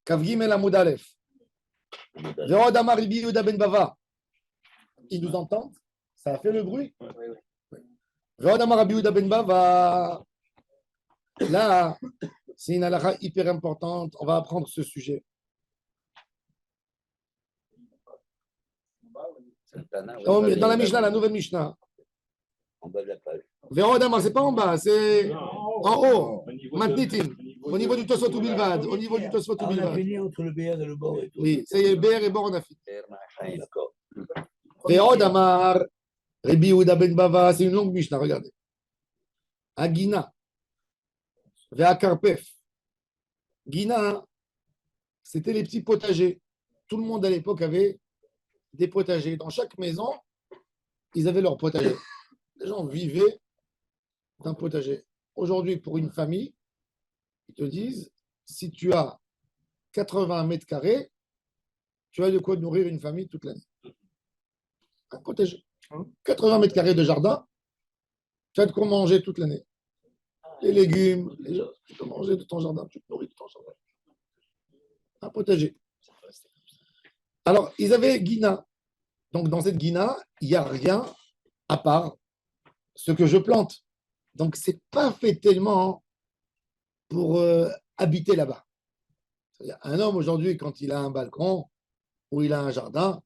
Kavgim el Amud Aleph. Ve'od amar Rabbi Yehuda ben Bava. Ils nous entendent? Ça a fait le bruit? Ve'od amar Rabbi Yehuda ben Bava. Là, c'est une halakha hyper importante. On va apprendre ce sujet. Dans la Mishnah, la nouvelle Mishnah. En bas de la page. Ve'od amar, c'est pas en bas, c'est en haut. Matnitin. Au niveau du Tosfot Bilvad. Au niveau du Tosfot On a Bilvad. fini entre le BR et le bord et tout. Oui, c'est BR et Bor, on a fait. D'accord. Ve'od amar Rabbi Yehuda ben Bava, c'est une longue Mishnah, regardez. Agina. Ve'akarpef. Gina, c'était les petits potagers. Tout le monde à l'époque avait des potagers. Dans chaque maison, ils avaient leur potager. Les gens vivaient d'un potager. Aujourd'hui, pour une famille, ils te disent, si tu as 80 mètres carrés, tu as de quoi nourrir une famille toute l'année. Un potager. 80 mètres carrés de jardin, tu as de quoi manger toute l'année. Les légumes, tu peux manger de ton jardin, tu te nourris de ton jardin. Un potager. Alors, ils avaient Guina. Donc, dans cette Guina, il n'y a rien à part ce que je plante. Donc, ce n'est pas fait tellement pour habiter là-bas. C'est-à-dire, un homme aujourd'hui, quand il a un balcon ou il a un jardin,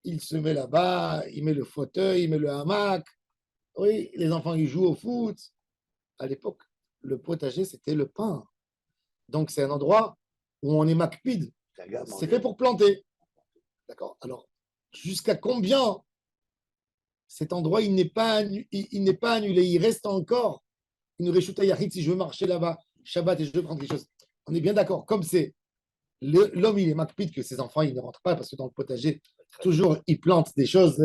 il se met là-bas, il met le fauteuil, il met le hamac. Oui, les enfants, ils jouent au foot. À l'époque, le potager, c'était le pain. Donc, c'est un endroit où on est macpide. C'est fait pour planter. D'accord. Alors, jusqu'à combien cet endroit, il n'est pas annulé. Il reste encore une Reshuta Yachid si je veux marcher là-bas, Shabbat, et je veux prendre quelque chose. On est bien d'accord. Comme c'est l'homme, il est macpide que ses enfants, ils ne rentrent pas parce que dans le potager, toujours, il plante des choses.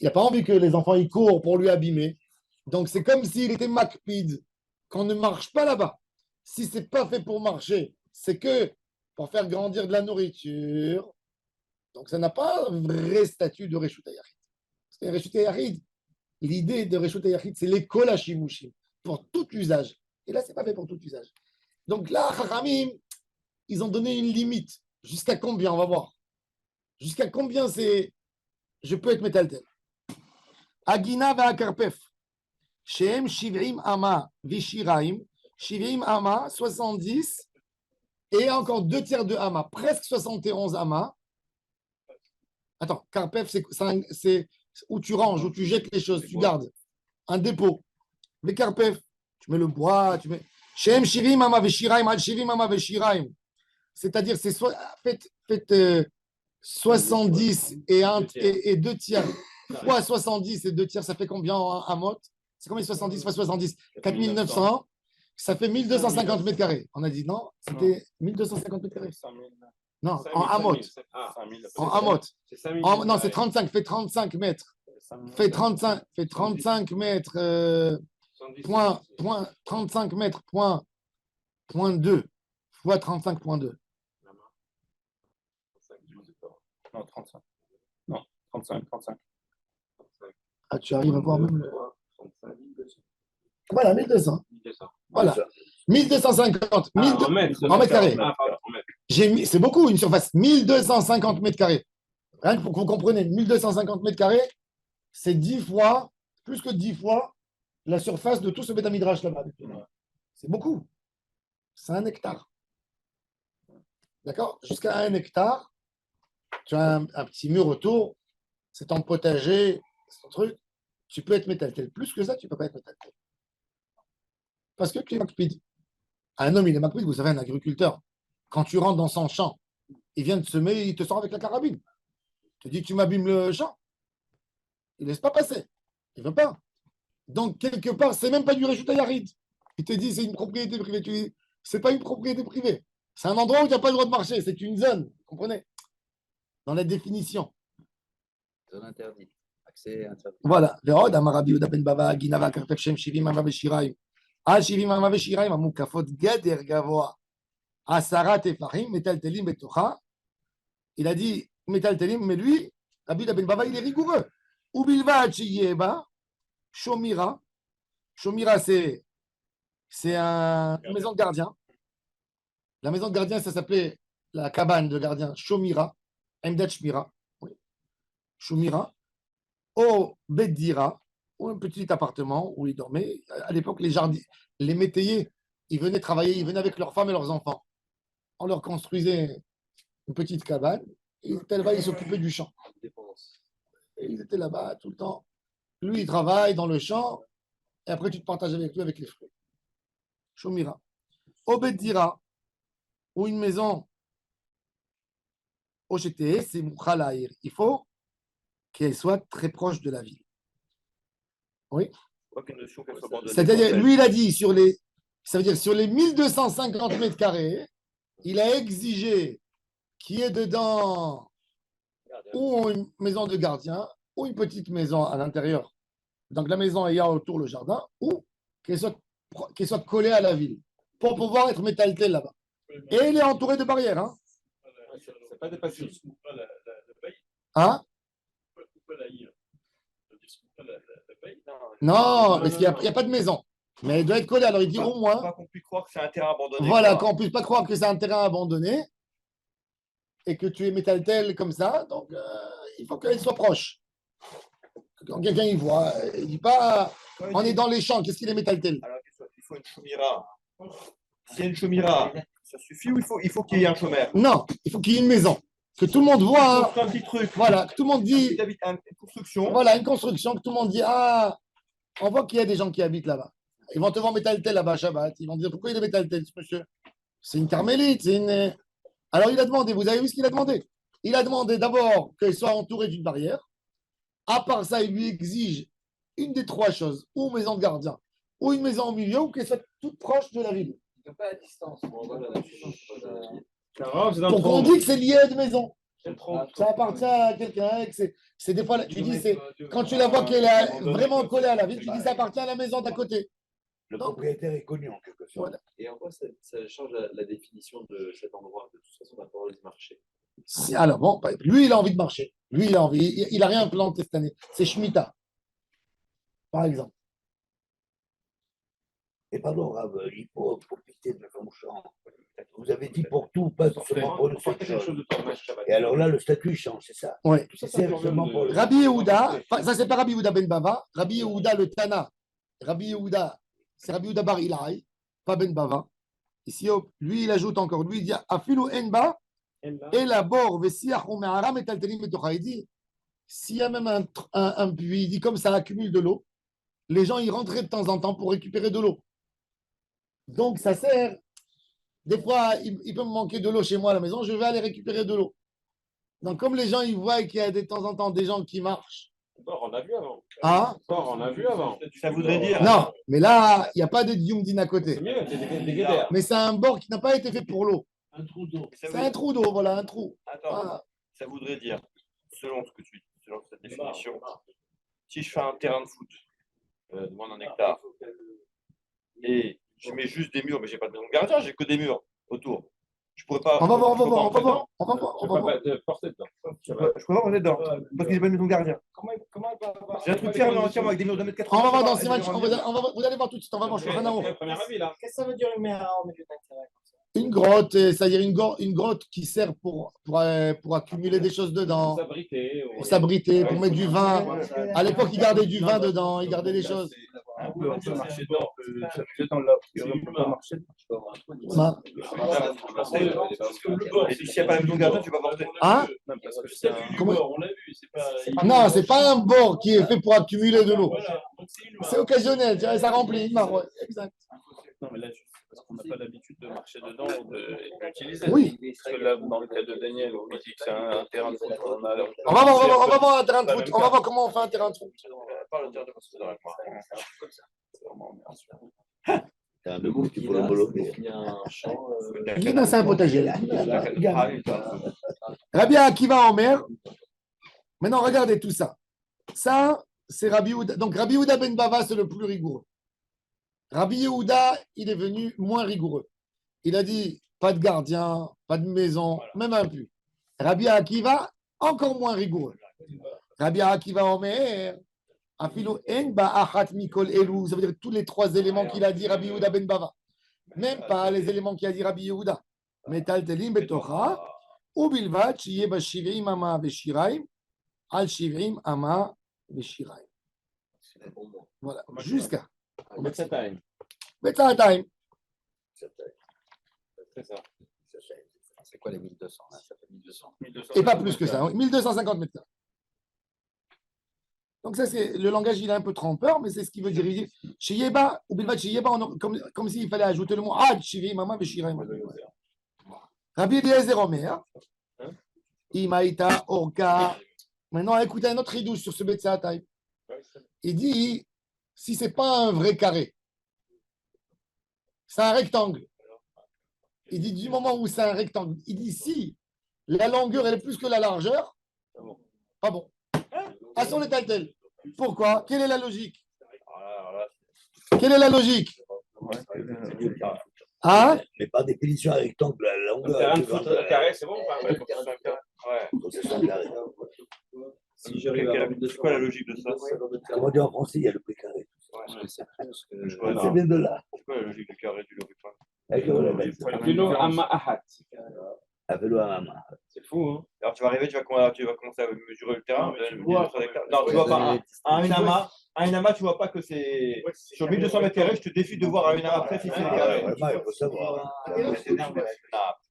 Il n'a pas envie que les enfants, ils courent pour lui abîmer. Donc, c'est comme s'il était macpide, qu'on ne marche pas là-bas. Si ce n'est pas fait pour marcher, c'est que pour faire grandir de la nourriture. Donc, ça n'a pas un vrai statut de Reshut Hayachid. Parce que Reshut Hayachid, l'idée de Reshut Hayachid, c'est l'école Hashimushim, pour tout usage. Et là, ce n'est pas fait pour tout usage. Donc là, Chachamim, ils ont donné une limite. Jusqu'à combien, on va voir. Jusqu'à combien je peux être métaltel. Agina ve'akarpef. Shehem Shivrim Ama Vishiraim. Shivrim Ama, 70. Et encore 2 tiers de Ama. Presque 71 Ama. Attends, Karpef, c'est où tu ranges, où tu jettes les choses, tu gardes. Un dépôt. Mais Karpef, tu mets le bois, tu mets. Shem Shivim Ama Veshiraim, Al Shivim Ama Veshiraim. C'est-à-dire, faites 70 et 2 tiers. Fois 70 et 2 tiers, ça fait combien en Amot? C'est combien 70 fois 70? 4900. Ça fait 1250 mètres carrés. On a dit non, c'était 1250 mètres carrés. Non, en Amot. En Amot. Non, c'est 35. Fait 35 mètres. Fait 35 mètres. Point 35 mètres. Point 2. Fois 35,2. Non, 35. Non, 35. Ah, tu arrives à voir même le. Voilà, 1200. Voilà. 1250. En mètres carrés. C'est beaucoup, une surface. 1250 mètres carrés. Rien que pour que vous compreniez, 1250 mètres carrés, c'est 10 fois, plus que 10 fois, la surface de tout ce bétamidrash là-bas. C'est beaucoup. C'est 1 hectare. D'accord? Jusqu'à 1 hectare, tu as un petit mur autour, c'est ton potager, c'est ton truc. Tu peux être métaltel. Plus que ça, tu ne peux pas être métaltel. Parce que tu es macpide. Un homme, il est macpide, vous savez, un agriculteur. Quand tu rentres dans son champ, il vient de semer, il te sort avec la carabine. Il te dit, tu m'abîmes le champ. Il ne laisse pas passer. Il ne veut pas. Donc, quelque part, c'est même pas du Reshut Hayachid. Il te dit, c'est une propriété privée. Tu dis, c'est pas une propriété privée. C'est un endroit où tu n'as pas le droit de marcher. C'est une zone. Vous comprenez? Dans la définition. Zone interdite. Accès interdit. Voilà. ועוד אמר רבי יהודה בן בבא, גינה והכרפף שם 70 אמה ושיריים. על 70 אמה ושיריים המוקפות גדר גבוה 10 טפחים מטלטלים בתוכה. Il a dit מטלטלים, mais lui, רבי יהודה בן בבא, il est rigoureux. ובלבד שיהיה בה שומרה. שומרה, c'est une maison de gardien. La maison de gardien, ça s'appelait la cabane de gardien Shomira, Emdet Shmira, oui, Shomira, au Bedira, ou un petit appartement où ils dormaient. À l'époque, les métayers, ils venaient travailler, ils venaient avec leurs femmes et leurs enfants. On leur construisait une petite cabane, et ils étaient là-bas, ils s'occupaient du champ. Et ils étaient là-bas tout le temps. Lui, il travaille dans le champ, et après, tu te partages avec lui avec les fruits. Shomira. Obed Dira, ou une maison au GTE, c'est Moukhalaïr. Il faut qu'elle soit très proche de la ville. Oui. C'est-à-dire, lui, il a dit, ça veut dire sur les 1250 mètres carrés, il a exigé qu'il y ait dedans ou une maison de gardien, ou une petite maison à l'intérieur. Donc la maison ayant autour le jardin, ou qu'elle soit collée à la ville, pour pouvoir être métaltel là-bas. Et elle est entourée de barrières. Hein. C'est pas des passifs. Hein? Non, parce qu'il n'y a pas de maison. Mais elle doit être collée. Alors il dit au moins. Pas qu'on puisse croire que c'est un terrain abandonné. Voilà, qu'on ne puisse pas croire que c'est un terrain abandonné et que tu es métaltel comme ça. Donc il faut qu'elle soit proche. Quand quelqu'un y voit, il ne dit pas on est dans les champs, qu'est-ce qu'il est métaltel? Alors, il faut une chomira. S'il y a une chomira, ça suffit ou il faut qu'il y ait un chômeur? Non, il faut qu'il y ait une maison. Que tout le monde voit. Un petit truc. Voilà, que tout le monde dit. Une construction. Voilà, une construction, que tout le monde dit ah, on voit qu'il y a des gens qui habitent là-bas. Ils vont te voir métaltel là-bas, Shabbat. Ils vont dire pourquoi il est métaltel, ce monsieur? C'est une carmélite. Alors il a demandé, vous avez vu ce qu'il a demandé? Il a demandé d'abord qu'elle soit entourée d'une barrière. À part ça, il lui exige une des trois choses, ou une maison de gardien, ou une maison au milieu, ou qu'elle soit toute proche de la ville. Pas à distance. Donc on dit que c'est lié à une maison. Ça appartient à quelqu'un. C'est des fois, tu dis, quand tu la vois qu'elle est vraiment collée à la ville, tu dis ça appartient à la maison d'à côté. Le propriétaire est connu en quelque sorte. Voilà. Et en quoi ça change la définition de cet endroit, de toute façon, par rapport aux marchés? Alors bon, lui, il a envie de marcher. Lui, il a envie. Il n'a rien planté cette année. C'est Shemitah, par exemple. Et pardon, Rav, il faut profiter de son champ. Vous avez dit pour tout, pas seulement pour le chose. Et alors là, le statut change, c'est ça? Oui. C'est seulement pour le. Rabbi Yehuda, ça c'est pas Rabbi Yehuda ben Bava. Rabbi Yehuda le Tana. Rabbi Yehuda, c'est Rabbi Yehuda bar Ilai, pas ben Bava. Ici, lui, il ajoute encore. Lui, il dit Afilu enba. Et la bord, s'il y a même un puits, il dit comme ça accumule de l'eau, les gens y rentraient de temps en temps pour récupérer de l'eau. Donc ça sert, des fois, il peut me manquer de l'eau chez moi à la maison, je vais aller récupérer de l'eau. Donc comme les gens ils voient qu'il y a de temps en temps des gens qui marchent. On a vu avant. Hein? On a vu avant. Ça voudrait dire. Non, mais là, il n'y a pas de Diyumdin à côté. C'est mieux, c'est des guédères. Mais c'est un bord qui n'a pas été fait pour l'eau. Un trou d'eau. C'est un trou d'eau, voilà, un trou. Attends, Ah. ça voudrait dire, selon ce que tu dis, selon cette définition, si je fais un terrain de foot de moins d'un hectare et je mets juste des murs, mais j'ai pas de maison de gardien, j'ai que des murs autour. Je pourrais pas. On va voir. Tu peux pas porter dedans. Je peux pas rentrer dedans parce que j'ai pas de maison de gardien. J'ai un truc fermé entièrement avec des murs de 1,80 m. On va voir dans ces matchs, vous allez voir tout de suite, on va voir. Première avis, là. Qu'est-ce que ça veut dire une mer en milieu d'un terrain comme ça? Une grotte, c'est-à-dire une grotte qui sert pour accumuler des choses dedans, pour s'abriter, pour mettre du vin. À l'époque, ils gardaient du vin dedans, ils gardaient des choses. On peut marcher dedans, ça fait dans la. On peut pas marcher dedans. Et s'il n'y a pas la maison de gardien, tu vas porter. Hein? Parce que c'est un. Comment- On l'a vu, c'est pas. Non, c'est pas un bord qui est fait pour accumuler de l'eau. C'est occasionnel, tu vois, ça remplit une mare, ouais, exact. Non, mais là, parce qu'on n'a pas l'habitude de marcher dedans ou d'utiliser. Oui. Parce que là, dans le cas de Daniel, où il dit que c'est un terrain de foot, On va voir un terrain de foot, on va voir comment on fait un terrain de foot. Pas le terrain de foot, C'est un debout qu'il faut l'homologuer. Il y a un champ. Guina, c'est un potager. Rabbi Akiva en mer. Maintenant, regardez tout ça. Ça, c'est Rabbi Yehuda. Donc, Rabbi Yehuda ben Bava, c'est le plus rigoureux. Rabbi Yehuda, il est venu moins rigoureux. Il a dit pas de gardien, pas de maison, même un puits. Rabbi Akiva, encore moins rigoureux. Rabbi Akiva en mer. Afilo en ba'achat mikol elu. Ça veut dire tous les trois éléments qu'il a dit Rabbi Yehuda ben Bava. Même pas les éléments qu'il a dit Rabbi Yehuda. מטלטלים בתוכה, ובלבד שיהיה בה 70 אמה ושיריים, על 70 אמה ושיריים. Voilà, jusqu'à. בצעתיים. בצעתיים. C'est ça. C'est quoi les 1200 là? Ça fait 1200. Et pas plus que ça, oui, 1250 mètres carrés. Donc ça, c'est le langage, il est un peu trompeur, mais c'est ce qu'il veut dire. Il dit, chez Yeba, ou Bilbat chez Yeba, comme s'il fallait ajouter le mot Ad, Shiri, Mama, Beshira. Rabbi Eliezer Omer, Imaïta, Orka. Maintenant, écoutez un autre ridouche sur ce Betsaatay. Il dit, si ce n'est pas un vrai carré, c'est un rectangle. Il dit, du moment où c'est un rectangle, il dit, si la longueur elle est plus que la largeur, pas bon. À son étal-tel. Pourquoi? Quelle est la logique? Quelle est la logique? Hein? Mais par définition, un rectangle, la Un longueur. terrain de foot carré, c'est bon ou pas? C'est ça, carré. Si j'arrive à avoir 1200. C'est quoi la logique de ça? Comment dire en français, il y a le prix carré. C'est plus que. C'est bien de là. C'est quoi la logique du carré du lorifan? Avec le Vélo Amma Ahat. avec le hamama. C'est fou, hein? Alors tu vas arriver, tu vas commencer à mesurer le terrain. Non, mais tu de vois. 1200 hectares. Non, tu vois pas. À un ama, tu vois pas que c'est. Sur 1200 mètres carrés, je te défie de voir à une ama près si c'est carré. Vraiment, il faut savoir. Non, je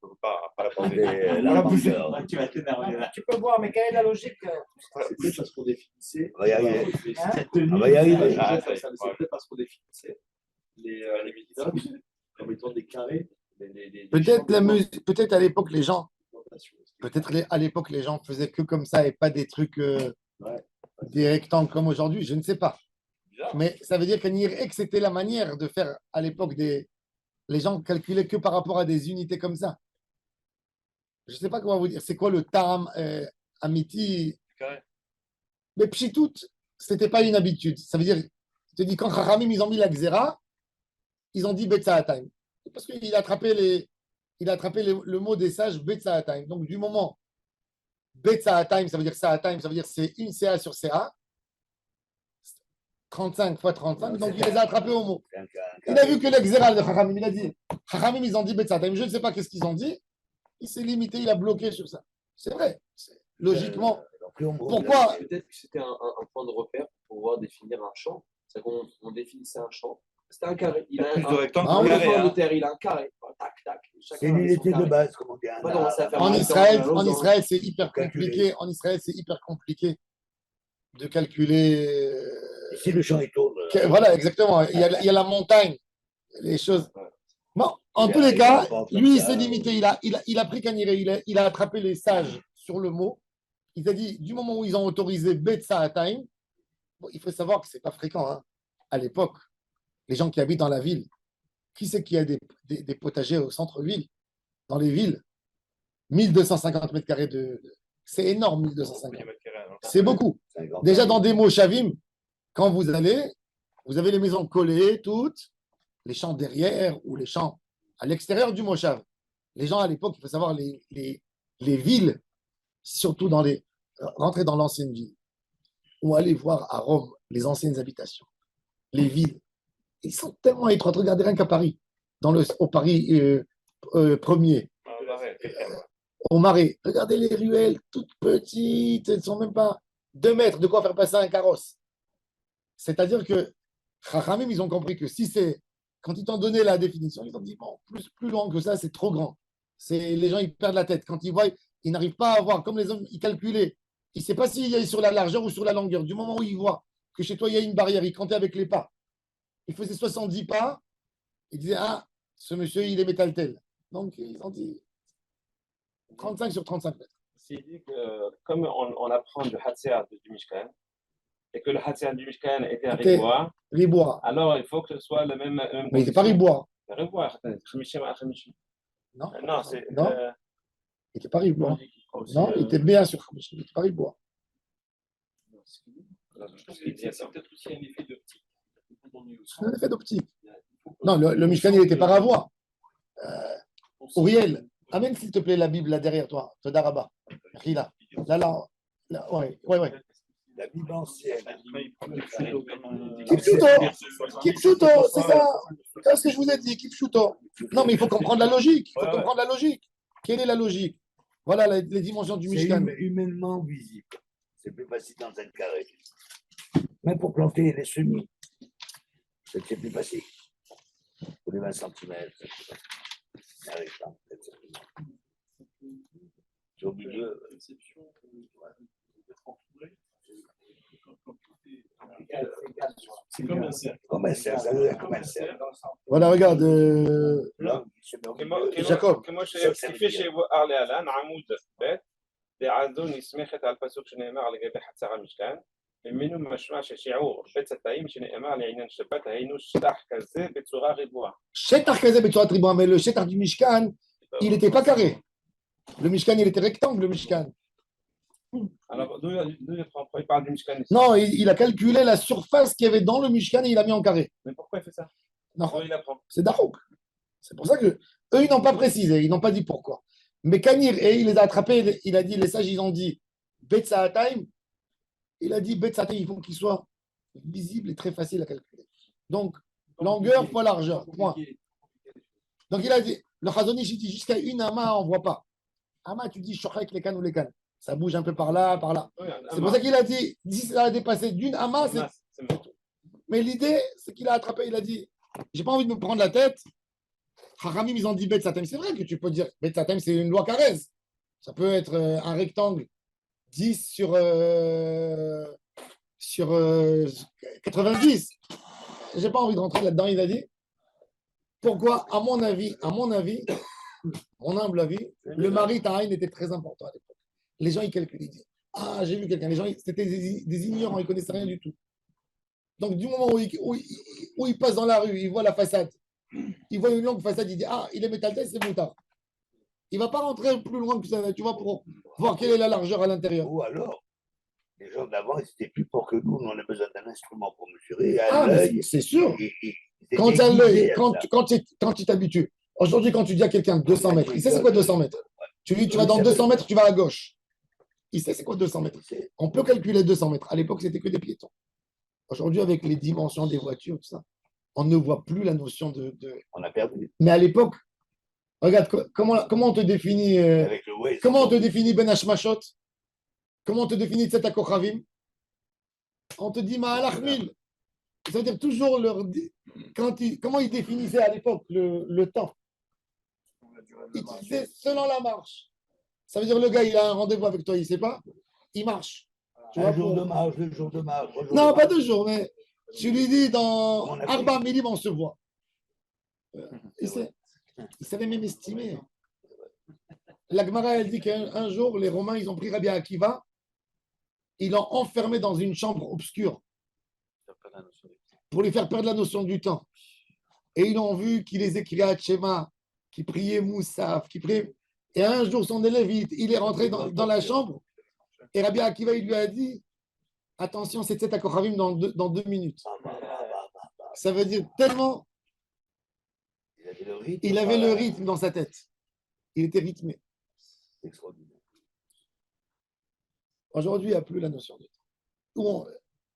peux pas la poser. La longueur. Tu vas t'énerver là. Tu peux voir, mais quelle est la logique? C'est peut-être parce qu'on définissait. On va y arriver. Cette tenue. On va y arriver. Ah, ça y est. C'est peut-être parce qu'on définissait les médicaments comme étant des carrés. Peut-être à l'époque, les gens. Peut-être à l'époque, les gens faisaient que comme ça et pas des trucs, des rectangles comme aujourd'hui, je ne sais pas. Bizarre. Mais ça veut dire que c'était la manière de faire à l'époque les gens calculaient que par rapport à des unités comme ça. Je ne sais pas comment vous dire. C'est quoi le tam amiti? Carré. Mais pchitout, ce n'était pas une habitude. Ça veut dire, je te dis, quand Chachamim, ils ont mis la xéra, ils ont dit Betsaatayim. Parce qu'il a attrapé le mot des sages Betsaatayim. Donc, du moment Betsaatayim, ça veut dire Saatayim, ça veut dire c'est une CA sur CA. 35 fois 35, donc il les a attrapés au mot. Il a vu que l'exéral de Chachamim, il a dit, Chachamim, ils ont dit Betsaatayim. Je ne sais pas qu'est-ce qu'ils ont dit. Il s'est limité, il a bloqué sur ça. C'est vrai. Logiquement. Pourquoi? Peut-être que c'était un point de repère pour pouvoir définir un champ. C'est qu'on définissait un champ. C'était un carré. Il a Plus de un rectangles Ah, que oui, carré. point de Hein. terre, il a un carré. Tac, tac. C'est une unité de base, comme on dit. On va commencer à faire En un Israël, rectangle, un losange. c'est hyper compliqué. En Israël, c'est hyper compliqué de calculer. Si le champ il tourne. Voilà, exactement. Il y a la montagne, les choses. Bon, en tous les cas, lui, il s'est limité. Il a pris Kaniré, il a attrapé les sages sur le mot. Il a dit, du moment où ils ont autorisé Betsaatayim, bon, il faut savoir que ce n'est pas fréquent. Hein. À l'époque, les gens qui habitent dans la ville, qui c'est qui a des potagers au centre-ville, dans les villes? 1250 mètres carrés c'est énorme, 1250. C'est beaucoup. Déjà dans des moshavim, quand vous avez les maisons collées, toutes, les champs derrière ou les champs à l'extérieur du moshav. Les gens à l'époque, il faut savoir, les villes, surtout rentrer dans l'ancienne ville, ou aller voir à Rome les anciennes habitations, les villes, ils sont tellement étroites. Regardez rien qu'à Paris, au Paris premier, au Marais. Regardez les ruelles, toutes petites, elles ne sont même pas 2 mètres, de quoi faire passer un carrosse. C'est-à-dire que Chachamim, ils ont compris que quand ils t'ont donné la définition, ils ont dit, bon, plus loin que ça, c'est trop grand. Les gens, ils perdent la tête. Quand ils voient, ils n'arrivent pas à voir, comme les hommes, ils calculaient. Il ne sait pas s'il y a sur la largeur ou sur la longueur. Du moment où ils voient que chez toi, il y a une barrière, ils comptaient avec les pas. Il faisait 70 pas. Ils disaient, ah, ce monsieur, il est métal-tel. Donc, ils ont dit 35 sur 35 mètres. C'est dit que comme on apprend du Hatsia du Mishkan, et que le Hatsia du Mishkan était un ribois, alors il faut que ce soit le même. Mais il n'était pas ribois. Le ribois, Non, non, c'est. Non. Il n'était pas ribois. Non, il était bien sur Khamish. Il n'était pas ribois. C'est peut-être aussi un effet d'optique. C'est un effet d'optique. Non, le Mishkan, il n'était pas ravois. Uriel, amène s'il te plaît la Bible là derrière toi. Toda Rabba. Là, ouais. La Bible ancienne. Kipchuto, c'est ça. C'est ce que je vous ai dit, Kipchuto. Non, mais il faut comprendre la logique. Il faut comprendre la logique. Quelle est la logique? Voilà les dimensions du Mishkan. C'est humainement visible. C'est plus facile dans un carré. Même pour planter les semis, c'est plus facile. Pour les 20 cm. Au milieu. C'est comme un cercle. Comme un cercle, ça veut dire comme un cercle. Voilà, regarde. Là, Jacob. כמו כפי שהובהר להלן, עמוד ב' דעה זו נסמכת על פסוק שנאמר לגבי חצר המשכן, ממנו משמע ששיעור בית התאים שנאמר לעניין שבת היינו שטח כזה בצורה ריבוע. שטח כזה בצורה ריבוע, mais le שטח du Mishkan, il n'était pas carré. Le Mishkan, il était rectangle, le Mishkan. Alors, d'où il parle du Mishkan ici? Non, il a calculé la surface qu'il y avait dans le Mishkan et il a mis en carré. Mais pourquoi il fait ça? Non, Il apprend. c'est Darouk. C'est pour ça que eux, ils n'ont pas précisé, ils n'ont pas dit pourquoi. Mais Kanir, et il les a attrapés, il a dit, les sages, ils ont dit Betsaataim. Il a dit Betsaataim, il faut qu'il soit visible et très facile à calculer. Donc, longueur fois largeur, point. Donc, il a dit, le Chazonish, il dit jusqu'à une ama, on ne voit pas. Ama, tu dis Shochek, les cannes ou les cannes. Ça bouge un peu par là, par là. Oui, C'est pour ça qu'il a dit, si ça a dépassé d'une ama, c'est tout. Mais l'idée, c'est qu'il a attrapé, il a dit, j'ai pas envie de me prendre la tête. Haramim, ils ont dit Betsatem. C'est vrai que tu peux dire Betsatem, c'est une loi caresse. Ça peut être un rectangle 10 sur 90. J'ai pas envie de rentrer là-dedans, il a dit. Pourquoi? À mon avis, mon humble avis, le mari Tahaïn était très important à l'époque. Les gens, ils calculent, ils disent ah, j'ai vu quelqu'un. Les gens, c'était des ignorants, ils ne connaissaient rien du tout. Donc, du moment où ils passent dans la rue, ils voient la façade, ils voient une longue façade, ils disent ah, il est métaltais, c'est moutard. Il ne va pas rentrer plus loin que ça, tu vois, pour voir quelle est la largeur à l'intérieur. Ou alors, les gens d'avant, ils étaient plus forts que nous. Nous, on a besoin d'un instrument pour mesurer. C'est sûr. Quand tu as l'œil, quand tu t'habitues. Aujourd'hui, quand tu dis à quelqu'un 200 mètres, il sait c'est quoi 200 mètres? Tu lui dis, tu vas dans 200 mètres, tu vas à gauche. Il sait c'est quoi 200 mètres. On peut calculer 200 mètres. À l'époque, c'était que des piétons. Aujourd'hui, avec les dimensions des voitures, tout ça, on ne voit plus la notion de... On a perdu. Mais à l'époque, regarde, comment on te définit comment on te définit Ben Hashmashot? Comment on te définit Tzeta Kochavim? On te dit Ma'alach Mil. Ça veut dire toujours comment ils définissaient à l'époque le temps. Ils disaient selon la marche. Ça veut dire le gars, il a un rendez-vous avec toi, il ne sait pas, il marche. Tu vois, jour de marche, 2 jours de marche. Non, pas 2 jours, mais tu lui dis dans Arba Milim, on se voit. Il savait même estimer. La Gemara, elle dit qu'un jour, les Romains, ils ont pris Rabbi Akiva, ils l'ont enfermé dans une chambre obscure pour lui faire perdre la notion du temps. Et ils ont vu qu'il les écrivait à Tchema, qu'il priait Moussaf, qu'il priait. Et un jour, son élève, il est rentré dans la chambre et Rabbi Akiva, il lui a dit attention, c'est Tzeta Kochavim dans 2 minutes. Ça veut dire tellement. Il avait le rythme dans sa tête. Il était rythmé. Aujourd'hui, il n'y a plus la notion de temps.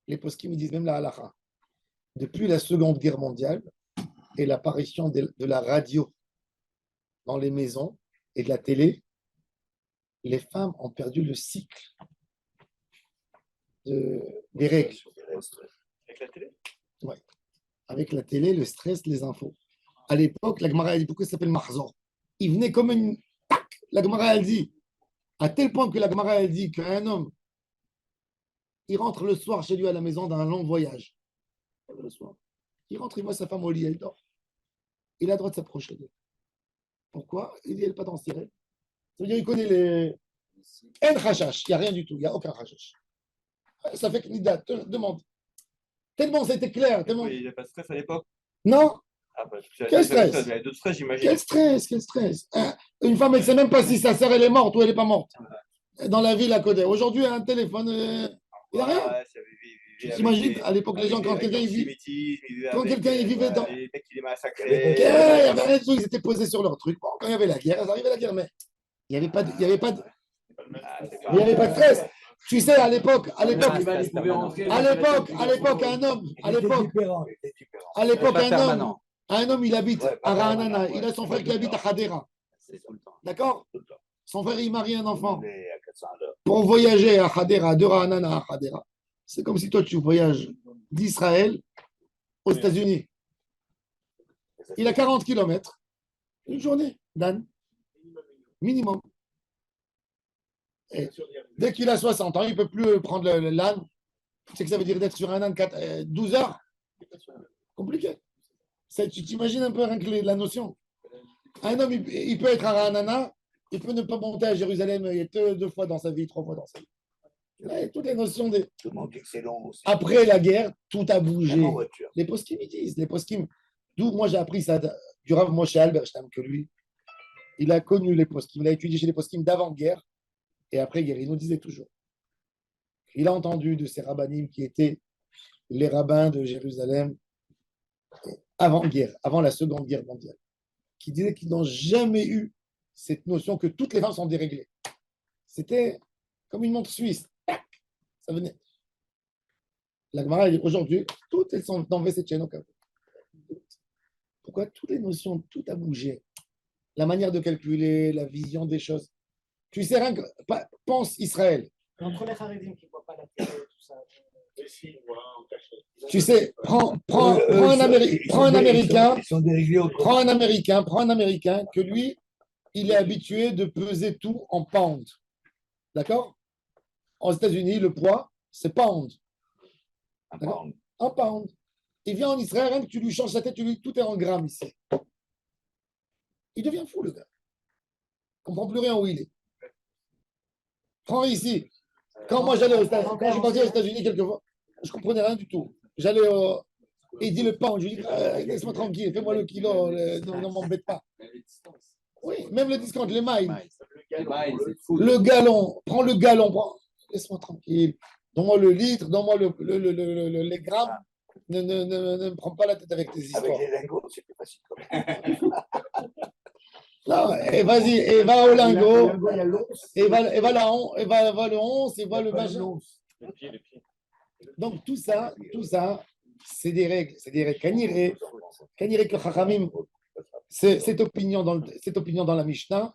Les poskim me disent même la halakha. Depuis la Seconde Guerre mondiale et l'apparition de la radio dans les maisons et de la télé, les femmes ont perdu le cycle des règles. Avec la télé? Oui. Avec la télé, le stress, les infos. À l'époque, la Gemara, elle dit pourquoi ça s'appelle Mahzor? Il venait comme une. Tac. La Gemara, elle dit, à tel point que la Gemara, elle dit qu'un homme, il rentre le soir chez lui à la maison d'un long voyage. Le soir. Il rentre, il voit sa femme au lit, elle dort. Il a le droit de s'approcher d'elle. Pourquoi? Il dit, elle n'est pas dans ce tiré. Ça veut dire qu'il connaît les. En khashash, il n'y a rien du tout, il n'y a aucun khashash. Ça fait que Nida te demande. Tellement c'était clair. Tellement... Il n'y a pas de stress à l'époque? Non. Ah bah, Quel stress? Il y a d'autres stress, j'imagine. Quel stress. Une femme, elle ne sait même pas si sa sœur elle est morte ou elle n'est pas morte. Dans la ville à côté. Aujourd'hui, un téléphone, il n'y a rien. Tu t'imagines, à l'époque, les gens, quand quelqu'un il vivait dans. Les mecs qui les massacraient. Il y avait rien de tout, ils étaient posés sur leur truc. Bon, quand il y avait la guerre, ils arrivaient à la guerre, mais il n'y avait pas de stress. Tu sais, à l'époque, Ah, il pouvait rentrer, à l'époque, un homme, à l'époque, Il était différent. à l'époque, Pas permanent. un homme, il habite Ouais, pas à permanent, Ra'anana. ouais. Il a son frère qui habite à Hadera. C'est tout le temps. D'accord? Tout le temps. Son frère, il marie un enfant. Il est à 400 à l'heure. Pour voyager à Hadera, de Ra'anana à Hadera, c'est comme si toi, tu voyages d'Israël aux États-Unis. Il a 40 kilomètres. Une journée, Dan. Minimum. Et dès qu'il a 60 ans, il ne peut plus prendre l'âne. Tu sais que ça veut dire d'être sur un âne 12 heures? Compliqué. Tu t'imagines un peu rien que la notion. Un homme, il peut être à Ra'anana, il peut ne pas monter à Jérusalem deux fois dans sa vie, 3 fois dans sa vie. Là, toutes les notions des... Tout le monde dit que c'est long aussi. Après la guerre, tout a bougé. Même en voiture. Les poskim, ils disent, les poskim. D'où moi j'ai appris ça du Rav Moshe Alberstam, que lui, il a connu les poskim, il a étudié chez les poskim d'avant-guerre et après-guerre. Il nous disait toujours. Il a entendu de ces rabbinim qui étaient les rabbins de Jérusalem avant-guerre, avant la Seconde Guerre mondiale, qui disaient qu'ils n'ont jamais eu cette notion que toutes les femmes sont déréglées. C'était comme une montre suisse. Tac, ça venait. La Gemara, aujourd'hui, toutes elles sont dans cette chaîne au cas. Pourquoi toutes les notions, tout a bougé. La manière de calculer, la vision des choses. Tu sais rien que. Pense Israël. Entre les Haredim qui ne voient pas la télé, tout ça. Tu sais, prends un Américain. Ils sont déréglés autrement. Prends un Américain que lui, il est habitué de peser tout en pound. D'accord? Aux États-Unis, le poids, c'est pound. D'accord? En pound. Il vient en Israël, rien que tu lui changes sa tête, tu lui dis tout est en grammes ici. Il devient fou, le gars. Il ne comprend plus rien où il est. Prends ici. Quand moi j'allais quand je suis parti aux États-Unis quelquefois, je ne comprenais rien du tout. J'allais et il dit le pound, je lui dis laisse-moi tranquille, fais-moi le kilo, ne m'embête pas. Oui, même le discount, les miles. Le gallon, prends le gallon, laisse-moi tranquille. Donne-moi le litre, donne-moi les grammes. Ne me prends pas la tête avec tes histoires. Avec les lingots, c'est plus facile. Non, et vas-y, et va au lingot, et va le 11, et va le machin. Les pieds. Donc tout ça, c'est des règles. Kaniré que Chachamim, cette opinion dans la Mishnah,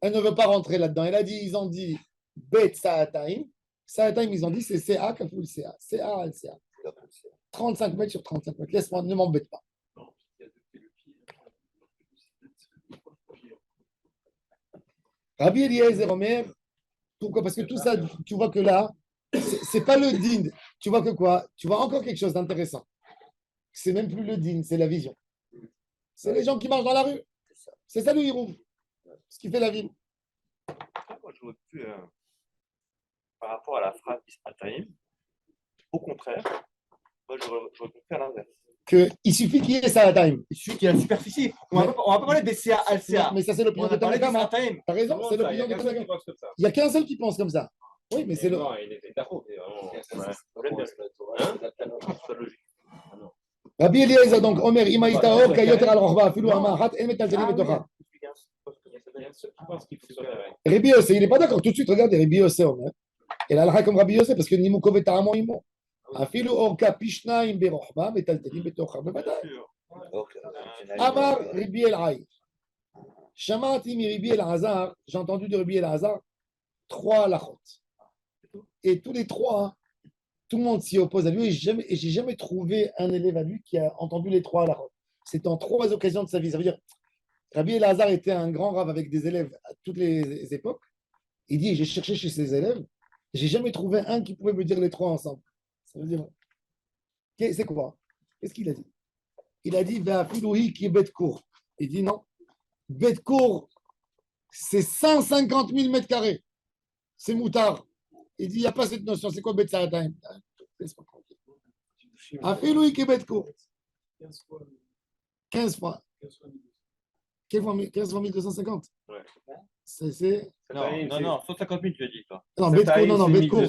elle ne veut pas rentrer là-dedans. Ils ont dit Bet Sa'ataim. Sa'ataim, ils ont dit c'est CA Kafoul CA. CA al CA. 35 mètres sur 35 mètres. Laisse-moi, ne m'embête pas. Rabbi Eliezer Omer, pourquoi? Parce que tout ça, tu vois que là, c'est pas le din. Tu vois que quoi? Tu vois encore quelque chose d'intéressant. C'est même plus le din, c'est la vision. C'est les gens qui marchent dans la rue. C'est ça le hiroum. Ce qui fait la ville. Moi, je vois plus par rapport à la phrase Israël, au contraire, moi, j'aurais pu faire l'inverse. Il suffit qu'il y ait ça à time. Il suffit qu'il y ait la superficie. On va pas parler des CA, LCA. Mais ça, c'est On l'opinion va de parler des Tanakama. Sataim. T'as raison, c'est l'opinion de Tanakama. Il n'y a qu'un seul qui pense comme ça. Oui, mais c'est le. Non, il était d'accord. C'est vraiment. C'est logique. Rabbi Eliezer, donc, Omer, Imaïta Or, Kayoter al Rochba, Filou Amahat, El Metalzeli Betocha. Rabbi Yossé, il n'est pas d'accord. Tout de suite, regarde, Rabbi Yossé, Omer. Et là, comme Rabbi Yossé, parce que Nimou Kovet Taramo Imo. Afilou Orka Pishnaim Berochba, Metalzeli Betocha. Amar Rabbi El-Haï. Shamati mi Rabbi El-Hazar, j'ai entendu de Rabbi El-Hazar 3 halachot. Et tous les 3, tout le monde s'y oppose à lui. Et j'ai jamais trouvé un élève à lui qui a entendu les 3 halachot. C'est en 3 occasions de sa vie. Ça veut dire, Rabbi El-Hazar était un grand rave avec des élèves à toutes les époques. Il dit, j'ai cherché chez ses élèves, j'ai jamais trouvé un qui pouvait me dire les 3 ensemble. Ça veut dire, c'est quoi? Qu'est-ce qu'il a dit? Il a dit, Ve'afilouhi qui est Betkour. Il dit non. Betkour, c'est 150 000 mètres carrés. C'est moutard. Il dit, il n'y a pas cette notion. C'est quoi Bet Sa'ataim? Laisse-moi tranquille. Afilouhi qui est Betkour. 15 fois. 15 fois 1250. Ouais. C'est. Non, 150 000, tu as dit, toi. Non, Betkour, non, Betkour.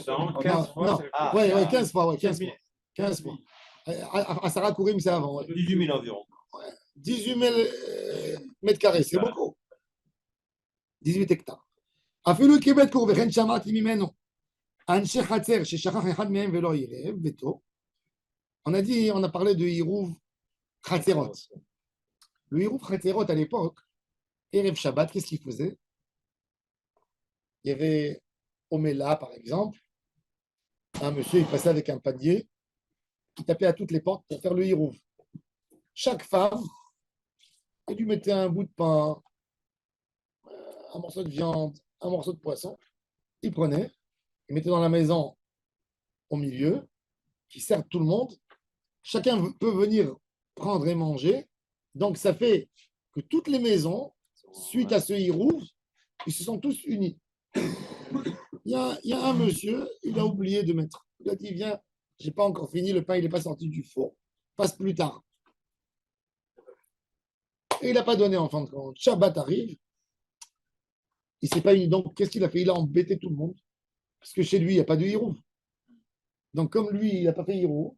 15 fois. Non, ouais, 15 fois, 15 fois. À Sarah Kourim, c'est avant. Ouais. 18 000 environ. 18 000 mètres carrés, c'est beaucoup. 18 hectares. Afilou Kibet Kour, Vechen Shamati Mimeno. Anshe Khatser, sheshachach echad mehem velo yirev, veto. On a parlé de Hirouv Khatserot. Le Hirouv Khatserot à l'époque, Erev Shabbat, qu'est-ce qu'il faisait? Il y avait Omela, par exemple. Un monsieur, il passait avec un panier qui tapait à toutes les portes pour faire le Hirouv. Chaque femme, elle lui mettait un bout de pain, un morceau de viande, un morceau de poisson. Il prenait, il mettait dans la maison au milieu, qui sert tout le monde. Chacun peut venir prendre et manger. Donc, ça fait que toutes les maisons, suite à ce Hirouv, ils se sont tous unis. Il y a un monsieur, il a oublié de mettre. Il a dit, viens, je n'ai pas encore fini, le pain, il n'est pas sorti du four. Passe plus tard. Et il n'a pas donné en fin de compte. Shabbat arrive. Il ne s'est pas uni. Donc, qu'est-ce qu'il a fait? Il a embêté tout le monde. Parce que chez lui, il n'y a pas de Hirouv. Donc, comme lui, il n'a pas fait Hirouv,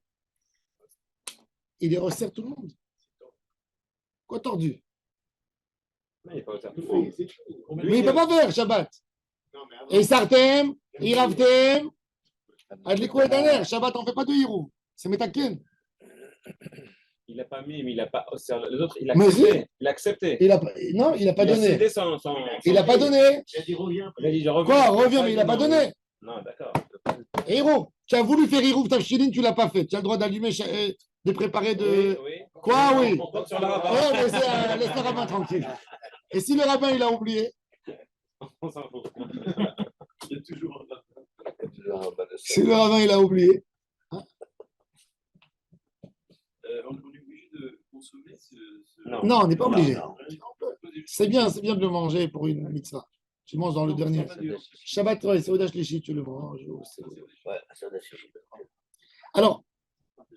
il resserre tout le monde. Quoi tordu? Mais il n'est pas au tout le monde. Mais il ne peut pas faire Shabbat. Et Sartem, Iravtem, Adlikou et Daner. Shabbat, on ne fait pas de Hirouv. C'est Metaken. Il n'a pas mis, mais il n'a pas. Les autres, il a Mais accepté. si. Il a accepté. Non, il n'a pas Il a donné. cédé Il n'a pas donné. Il a dit reviens. Il a dit je reviens. Quoi, reviens, mais il n'a pas donné. Non, d'accord. Hirouv, tu as voulu faire Hirouv Tafshilin, tu ne l'as pas fait. Tu as le droit d'allumer, de préparer de. Oui. Quoi, oui. On compte sur le rabbin. Oh, laisse le rabbin tranquille. Et si le rabbin, il a oublié? On s'en fout. Il y a toujours un Si le rabbin, il a oublié. on est obligé de consommer ce. Non, on n'est pas obligé. Non. C'est bien de le manger pour une mitzvah. Tu manges dans le dernier. Shabbat, ouais, c'est Odash Lishi, tu le manges. Ouais, ça doit suffire. Alors,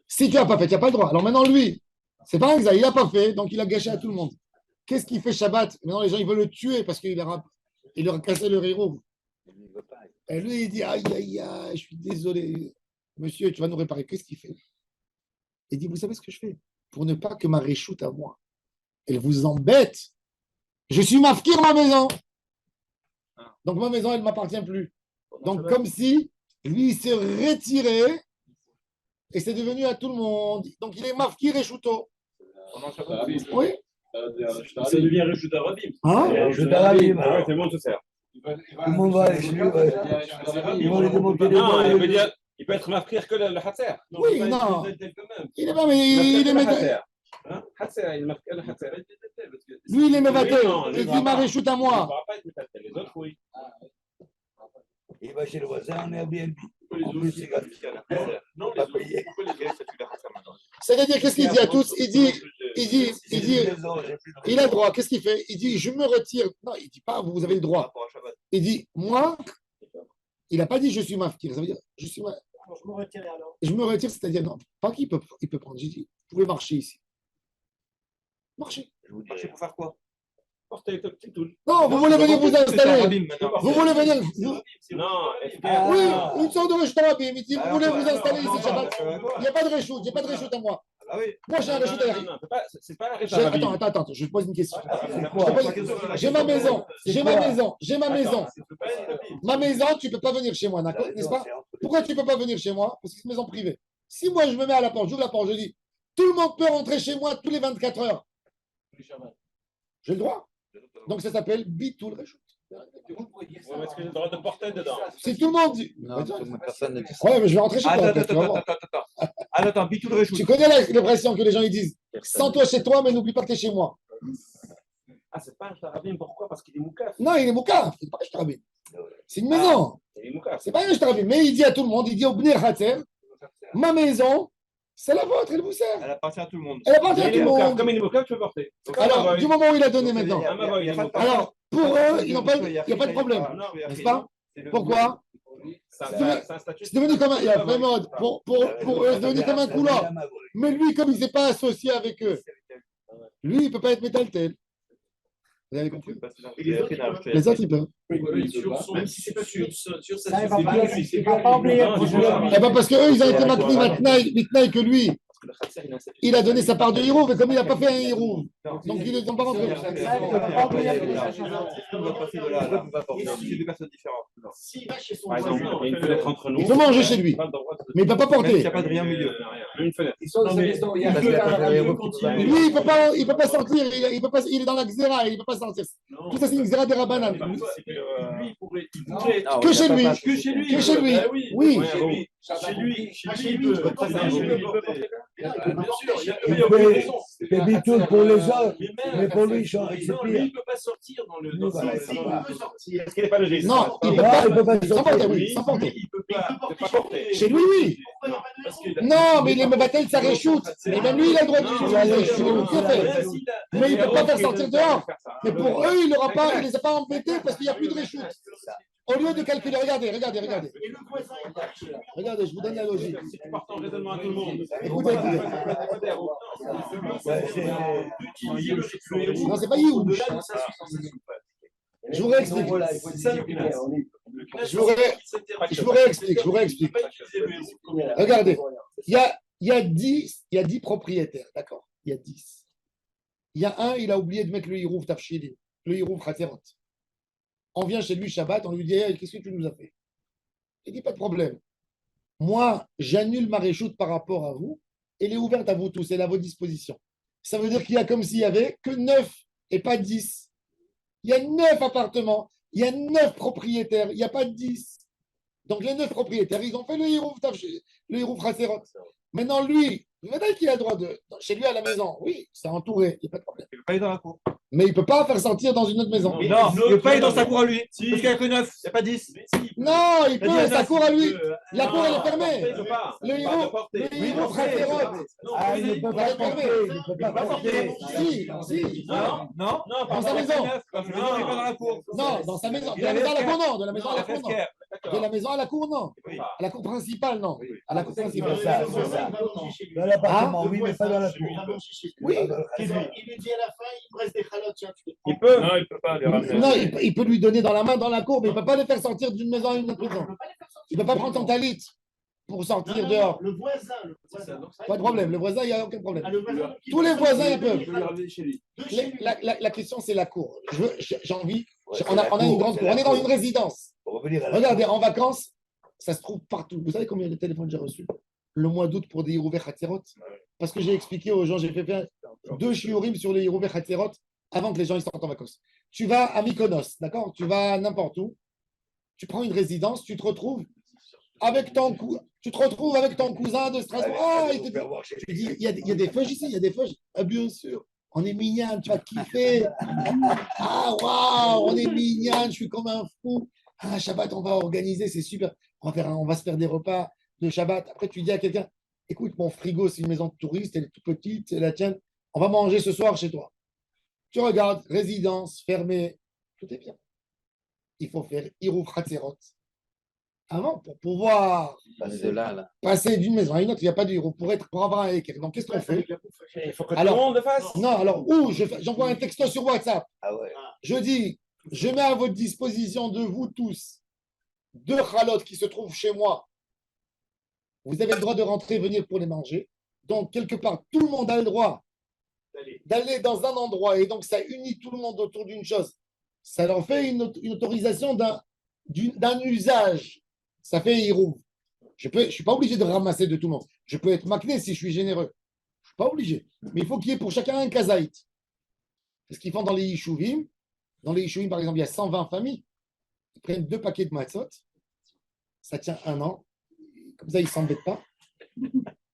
si tu n'as pas fait, tu n'as pas le droit. Alors maintenant, lui, c'est pas un ça, il n'a pas fait, donc il a gâché à tout le monde. Qu'est-ce qu'il fait Shabbat? Maintenant, les gens, ils veulent le tuer parce qu'il leur a cassé le héros. Et lui, il dit, aïe, aïe, aïe, je suis désolé. Monsieur, tu vas nous réparer. Qu'est-ce qu'il fait? Il dit, vous savez ce que je fais? Pour ne pas que ma réchoute à moi, elle vous embête. Je suis mafkir ma maison. Donc ma maison, elle ne m'appartient plus. Donc comme si lui, il s'est retiré et c'est devenu à tout le monde. Donc il est mafkir et chouto. Oui. Ça devient Reshut Arabim. Hein? Reshut Arabim. Ah ouais, c'est bon, tout sert. Tout le monde va avec lui. Ils vont lui démonter les Non, il doigts. veut dire, il peut être mafkir que le Hatser. Oui, non. Il est pas, mais il est mévatel. Hatser, il marque le Hatser. Lui, il est mévatel. Non, Il dit ma réchoute à Il ne moi. pourra pas être mévatel. Les autres, oui. Il va chez le voisin en Airbnb. Pourquoi En plus, c'est gratuit. Non, Pas payé. pourquoi les gars, ça tue la Hatser maintenant? C'est-à-dire, qu'est-ce qu'il dit à tous? Il dit, il a le droit. Qu'est-ce qu'il fait? Il dit, je me retire. Non, il ne dit pas, vous avez le droit. Il dit, moi, il n'a pas dit je suis mafkir. Ça veut dire, je suis Je me retire alors. je me retire, c'est-à-dire, non, pas qu'il peut prendre. J'ai dit, vous pouvez marcher ici. Marchez. Marcher pour faire quoi? Portez le petit tool. Non, vous voulez venir vous installer. Vous voulez venir. Non, Oui, une sorte de réchoute à Il dit, vous voulez vous installer ici, Shabbat. Il n'y a pas de réchoute, il n'y a pas de réchoute à moi. Ah oui. Moi, j'ai un réchoute à non, c'est pas un Attends, je pose une question. C'est quoi? J'ai ma maison, Ma maison, tu ne peux pas venir chez moi, d'accord? N'est-ce pas? Pourquoi tu ne peux pas venir chez moi? Parce que c'est une maison privée. Si moi, je me mets à la porte, j'ouvre la porte, je dis, tout le monde peut rentrer chez moi tous les 24 heures. J'ai le droit. Donc, ça s'appelle Bitoul Réchoute. Est-ce que j'ai le droit de porter dedans? Si tout le monde dit. Personne ne dit ça. Ouais, mais je vais rentrer chez toi. tu vas voir. Attends, Bitou le Reshut. Tu connais l'expression que les gens ils disent sens-toi chez toi, mais n'oublie pas que tu es chez moi. Ah, c'est pas un Shtarabim, pourquoi? Parce qu'il est moukaf. Non, il est Moukaf. C'est pas un Shtarabim. C'est une maison. Il est moukaf. C'est pas un Shtarabim. Mais il dit à tout le monde il dit au Bnei Khatser, ma maison, c'est la vôtre, elle vous sert. Elle appartient à tout le monde. Elle appartient à Il tout est le moukaf. monde. Comme il est moukaf, tu peux porter. Alors, du moment où il a donné maintenant. Alors, pour eux, il n'y a pas de problème. N'est-ce pas? Pourquoi? C'est un statut. C'est devenu comme un. Il y a vraiment. Pour eux, c'est devenu comme un couloir. Mais lui, comme il ne s'est pas associé avec eux, lui, il ne peut pas être métaltel. Vous avez compris? Les autres, ils peuvent. Même si c'est pas sûr, Ça, il va pas oublier. Eh ben parce qu'eux, ils ont été makni mitnaï que lui. Il a donné sa part de héros, mais comme il n'a pas fait un héros, donc ils ne sont pas rentrés. C'est deux personnes différentes. S'il va chez son Par exemple, voisin, il y a une fenêtre entre nous. Il peut manger chez lui. Pas le droit de- Mais il ne peut pas Même s'il porter. n'y a pas de rien au milieu. Une fenêtre. Ils sont dans Non, sa mais maison, il y a il un peut gars faire dans un la lieu rue quand qui il va- est- Lui, il peut pas sortir. Il est dans la xéra. Il ne peut pas sortir. Tout ça, c'est une xéra de Rabanan. Lui, il pourrait. Non, Que il chez a pas lui. passé. Que chez lui. Que chez lui. Bah oui. Oui. Ouais, Chez bon. lui. Chez lui, Chez lui, il peut Ça, c'est porter. un Chez jeu, lui, il peut porter. Bien sûr, Il fait bitoul pour les autres, mais pour lui, c'est Non, pire. lui, il peut pas sortir dans le. Nous, voilà, Si, il peut sortir. Est-ce qu'il n'est pas le geste Non, il ne peut Ah, il peut pas. pas Sans sortir. porter, oui. Sans porter. Il peut Il pas. peut pas porter porter. Chez lui, oui. Pourquoi il n'y a pas de Parce raison que- Non, mais les Mevatel, ça réchoute. Mais même lui, il a le droit de Il a l'utiliser. le Chez lui, droit. tout à fait. Mais il ne peut pas faire sortir dehors. Mais pour eux, il ne les a pas embêtés parce qu'il n'y a plus de réchoute. Au lieu de calculer, regardez. Et le voisin, il va chez lui. Regardez, je vous donne la logique. Si tu partages raisonnement à tout le monde. Écoutez, Ouais, c'est- non, c'est pas Yehouch. Au-delà de sa substance. Je vous réexplique. Voilà, il faut C'est ça, le dire, classe. on est- Je vous réexplique. Regardez. Il y a 10 propriétaires, d'accord? Il y a 10. Il y a un, il a oublié de mettre le hirouf tafshilin, le hirouf khaterot. On vient chez lui Shabbat, on lui dit hey, qu'est-ce que tu nous as fait? Il dit pas de problème. Moi, j'annule ma réchoute par rapport à vous. Elle est ouverte à vous tous, elle est à votre disposition. Ça veut dire qu'il y a comme s'il y avait que 9 et pas 10. Il y a 9 appartements, il y a 9 propriétaires, il n'y a pas 10. Donc les 9 propriétaires, ils ont fait le hirouf khaterot. Maintenant, lui, maintenant qu'il a le droit de. Chez lui à la maison, oui, c'est entouré, il n'y a pas de problème. Il ne peut pas aller dans la cour. Mais il ne peut pas faire sortir dans une autre maison. Non, Non, il ne peut pas aller dans sa cour à lui. Si. Parce qu'il n'y a que 9, il n'y a pas 10. Non, il peut, Vas-y, sa Anas, cour à lui. La Non, cour, elle est il fermée. peut pas. Le Pas hirouf, de porter. le hirouf porter, khaterot. Ah, il ne peut pas porter, il ne peut pas porter. Si. Non, non, Non, Dans sa maison. Quand je me dis, il n'est pas dans la cour. Non, dans sa maison. De la maison à la cour, non. De la maison à la cour, non. De la maison à la cour, non. Oui. À la cour principale, non. À la cour C'est principale. ça, Le c'est voisin, ça. il va manger chez lui. Dans l'appartement, Ah, oui, mais pas dans la cour. Il va manger chez lui. Oui. Il lui dit à la fin, il me reste des chalotes, tiens, tu les prends. Il peut. Non, il peut pas les ramener. Non, il peut lui donner dans la main, dans la cour, mais il ne peut pas les faire sortir d'une maison à une autre maison. Il ne peut pas prendre son talit pour sortir Non, dehors. le voisin. Pas de problème. Le voisin, il n'y a aucun problème. Ah, le voisin, Tous les voisins, ils peuvent. Il peut le ramener chez lui. De chez lui. La question, c'est la cour. J'ai envie. Ouais, On a une grande cour. On est dans une résidence. Pour revenir à la Regardez, en vacances, ça se trouve partout. Vous savez combien de téléphones j'ai reçus le mois d'août pour des Hirouveh Hatzerot? Parce que j'ai expliqué aux gens, j'ai fait faire 2 shiurim sur les Hirouveh Hatzerot avant que les gens ils sortent en vacances. Tu vas à Mykonos, d'accord? Tu vas n'importe où. Tu prends une résidence, tu te retrouves avec ton cousin de Strasbourg. Ah, il te dit, tu dis, il y a des feuilles ici, il y a des feuilles. Ah, bien sûr, on est mignon, tu vas kiffer. Ah, waouh, on est mignon, je suis comme un fou. Ah, Shabbat, on va organiser, c'est super. On va se faire des repas de Shabbat. Après, tu dis à quelqu'un, écoute, mon frigo, c'est une maison de touristes, elle est toute petite, c'est la tienne. On va manger ce soir chez toi. Tu regardes, résidence, fermée, tout est bien. Il faut faire Hirouf Hatzerot. Avant, pour pouvoir passer d'une maison à une autre, il n'y a pas de Hirouf. Pour avoir un équerre. Donc, qu'est-ce qu'on fait? Il faut que tout Alors- le monde le fasse. Non, alors, j'envoie un texto sur WhatsApp. Ah ouais. Je dis, je mets à votre disposition de vous tous 2 chalotes qui se trouvent chez moi. Vous avez le droit de rentrer, venir pour les manger. Donc, quelque part, tout le monde a le droit d'aller dans un endroit et donc ça unit tout le monde autour d'une chose. Ça leur fait une autorisation d'un usage. Ça fait Hirouv. Je ne suis pas obligé de ramasser de tout le monde. Je peux être makné si je suis généreux. Je ne suis pas obligé. Mais il faut qu'il y ait pour chacun un kazaït. C'est ce qu'ils font dans les Yishuvim. Dans les Yishuvim, par exemple, il y a 120 familles. Ils prennent 2 paquets de matzot. Ça tient 1 an. Comme ça, ils ne s'embêtent pas.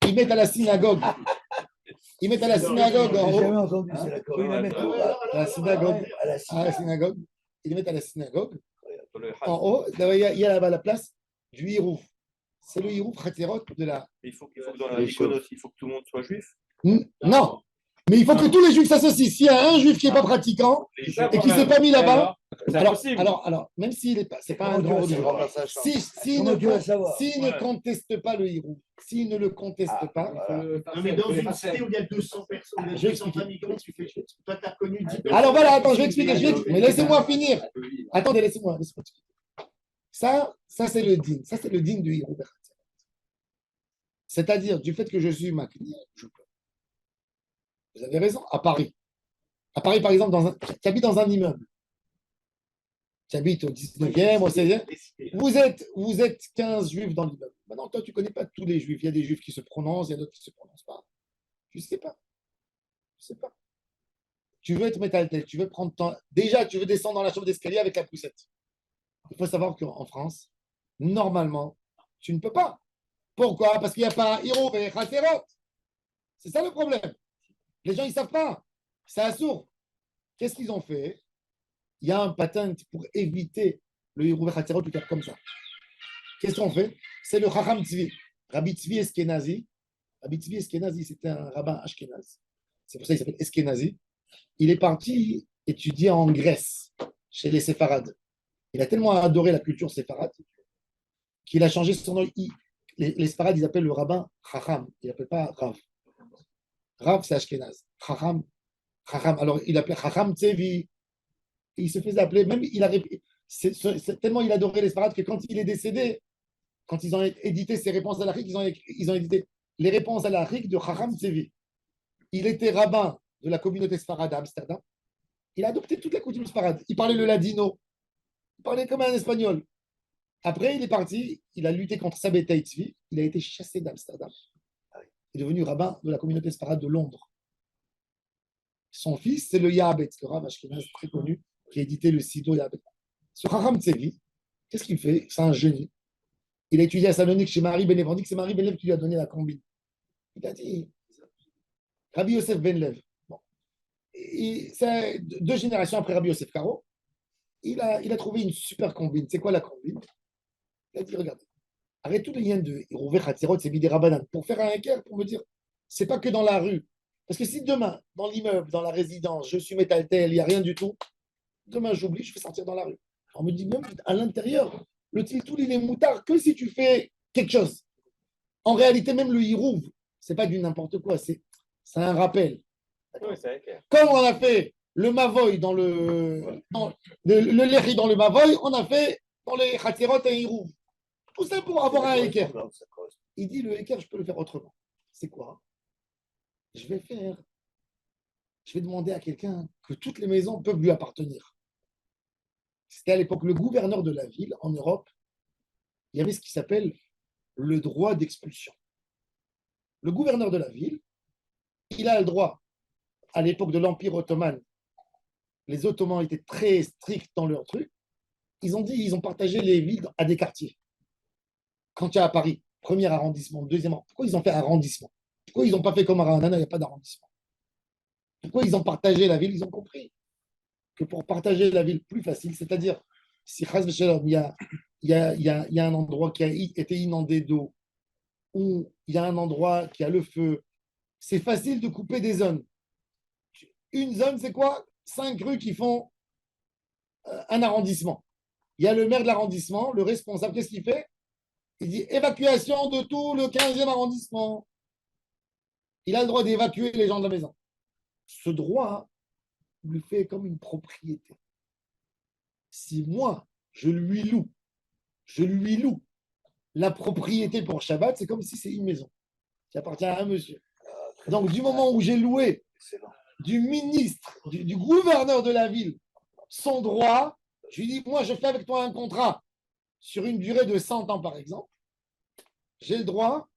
Ils mettent à la synagogue. Ils mettent à la synagogue en J'ai haut. jamais entendu ça. Oui, mais À la synagogue. à la À la synagogue. Ils les mettent à la synagogue. Dans le En haut, là, il y a là-bas la place du Hirouf. C'est le Hirouf Khaterot de la. Il faut que dans la Mykonos, il faut que tout le monde soit juif. Non, mais il faut que tous les juifs s'associent. S'il y a un juif qui n'est pas pratiquant Les C'est juifs, ça, et qui ne s'est pas mis là-bas, C'est alors, impossible. même s'il n'est pas, c'est pas un Comment grand tu juif. vas savoir? S'il Comment tu vas ne, savoir? s'il ne conteste pas le Hirouf, s'il ne le conteste pas, Non, mais dans une cité où il y a 200 personnes, Je vais 200 expliquer. familles, comment tu fais? Toi, tu as connu 10 personnes. alors voilà, attends, je vais expliquer. Mais laissez-moi finir. Attendez, laissez-moi expliquer. Ça c'est le din. Ça, c'est le din du Hirouf. C'est-à-dire, du fait que je suis makni, je peux. Vous avez raison, à Paris. À Paris, par exemple, tu habites dans un immeuble. Tu habites au 19e, au 16e. Vous êtes 15 juifs dans l'immeuble. Maintenant, toi, tu ne connais pas tous les juifs. Il y a des juifs qui se prononcent, il y a d'autres qui ne se prononcent pas. Tu ne sais pas. Tu sais pas. Tu veux être métaltel, tu veux prendre ton. Déjà, tu veux descendre dans la chambre d'escalier avec la poussette. Il faut savoir qu'en France, normalement, tu ne peux pas. Pourquoi? Parce qu'il n'y a pas un héros et Khaterot. C'est ça le problème. Les gens, ils ne savent pas. C'est assourd. Qu'est-ce qu'ils ont fait? Il y a un patent pour éviter le héros et Khaterot, tout comme ça. Qu'est-ce qu'on fait? C'est le Chacham Tzvi. Rabbi Tzvi Eskenazi. Rabbi Tzvi Eskenazi, c'était un rabbin ashkénaze. C'est pour ça qu'il s'appelle Eskenazi. Il est parti étudier en Grèce, chez les séfarades. Il a tellement adoré la culture séfarade qu'il a changé son nom. Les séfarades, ils appellent le rabbin Chacham. Ils n'appellent pas Rav. Rav, c'est Ashkenaz. Chacham. Alors, il appelait Chacham Tzevi. Il se faisait appeler, même tellement il adorait les séfarades que quand il est décédé, quand ils ont édité ses réponses à l'Afrique, ils ont édité les réponses à l'Afrique de Chacham Tzevi. Il était rabbin de la communauté séfarade à Amsterdam. Il a adopté toute la coutume séfarade. Il parlait le ladino. Il parlait comme un espagnol. Après, il est parti. Il a lutté contre Sabbatai Tzvi. Il a été chassé d'Amsterdam. Il est devenu rabbin de la communauté séfarade de Londres. Son fils, c'est le Yahabet, le rabbin ashkénaze très connu, qui a édité le Sido Yahabet. Ce Chacham Tzevi, qu'est-ce qu'il fait? C'est un génie. Il a étudié à Salonique chez Marie Ben Lev. On dit que c'est Marie Ben Lev qui lui a donné la combine. Il a dit Rabbi Yosef Ben Lev. Bon. C'est 2 générations après Rabbi Yosef Karo. Il a trouvé une super combine. C'est quoi la combine? Il a dit regardez, arrête tous les liens de Rouvé Khatzerot, c'est Bidé Rabanan. Pour faire un équerre, pour me dire, c'est pas que dans la rue. Parce que si demain, dans l'immeuble, dans la résidence, je suis métaltel, il n'y a rien du tout, demain j'oublie, je fais sortir dans la rue. On me dit même à l'intérieur, le tiltoul, il est moutard que si tu fais quelque chose. En réalité, même le hirouv, c'est pas du n'importe quoi, c'est un rappel. Oui, c'est clair. Comme on a fait le mavoy dans le lechi dans le mavoy, on a fait dans les khatirot et hirouv. Tout ça pour avoir un équerre. Il dit le équerre, je peux le faire autrement. C'est quoi? Je vais demander à quelqu'un que toutes les maisons peuvent lui appartenir. C'était à l'époque le gouverneur de la ville en Europe. Il y avait ce qui s'appelle le droit d'expulsion. Le gouverneur de la ville, il a le droit, à l'époque de l'Empire ottoman, les Ottomans étaient très stricts dans leur truc. Ils ont partagé les villes à des quartiers. Quand tu es à Paris, premier arrondissement, deuxième arrondissement, pourquoi ils ont fait arrondissement? Pourquoi ils n'ont pas fait comme à Ranana, il n'y a pas d'arrondissement? Pourquoi ils ont partagé la ville? Ils ont compris que pour partager la ville plus facile, c'est-à-dire, si il y a un endroit qui a été inondé d'eau, ou il y a un endroit qui a le feu, c'est facile de couper des zones. Une zone, c'est quoi? 5 rues qui font un arrondissement. Il y a le maire de l'arrondissement, le responsable, qu'est-ce qu'il fait? Il dit évacuation de tout le 15e arrondissement. Il a le droit d'évacuer les gens de la maison. Ce droit lui fait comme une propriété. Si moi, je lui loue la propriété pour Shabbat, c'est comme si c'est une maison qui appartient à un monsieur. Donc, du moment où j'ai loué du ministre, du gouverneur de la ville, son droit, je lui dis, moi, je fais avec toi un contrat sur une durée de 100 ans, par exemple. J'ai le droit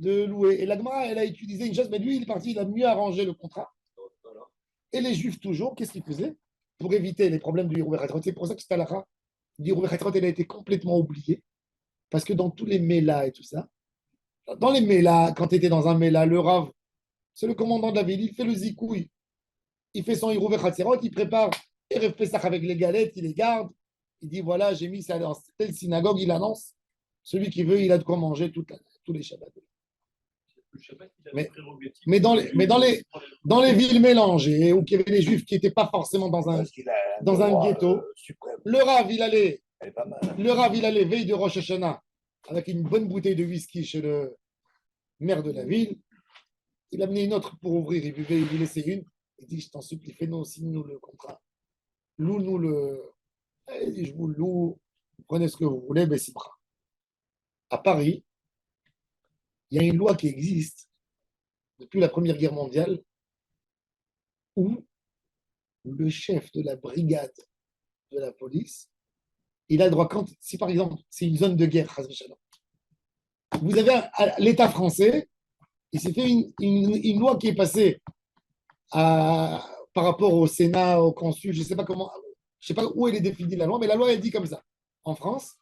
de louer. Et l'Agmara, elle a utilisé une chose, mais lui, il est parti, il a mieux arrangé le contrat. Et les Juifs, toujours, qu'est-ce qu'ils faisaient pour éviter les problèmes du Hirouvé Khatrot? C'est pour ça que cette halakha du Hirouvé Khatrot, elle a été complètement oubliée. Parce que dans tous les mélas et tout ça, dans les mélas, quand tu étais dans un méla, le Rav, c'est le commandant de la ville, il fait le zikouï. Il fait son Hirouvé Khatrot, il prépare Erev Pesach avec les galettes, il les garde. Il dit voilà, j'ai mis ça dans telle synagogue, il annonce. Celui qui veut, il a de quoi manger tous les Shabbats. Mais dans les villes mélangées, où il y avait des Juifs qui n'étaient pas forcément dans un ghetto, le Rav, il allait veille de Rosh Hashanah avec une bonne bouteille de whisky chez le maire de la ville. Il a amené une autre pour ouvrir, il lui laissait une. Il dit, je t'en supplie, fais-nous, signe-nous le contrat. Loue-nous le... Il dit, je vous loue, prenez ce que vous voulez, mais c'est bras. À Paris, il y a une loi qui existe depuis la Première Guerre mondiale où le chef de la brigade de la police, il a le droit, si par exemple, c'est une zone de guerre, vous avez l'État français, il s'est fait une loi qui est passée par rapport au Sénat, au consul, je ne sais pas comment, je sais pas où elle est définie la loi, mais la loi, elle dit comme ça. En France,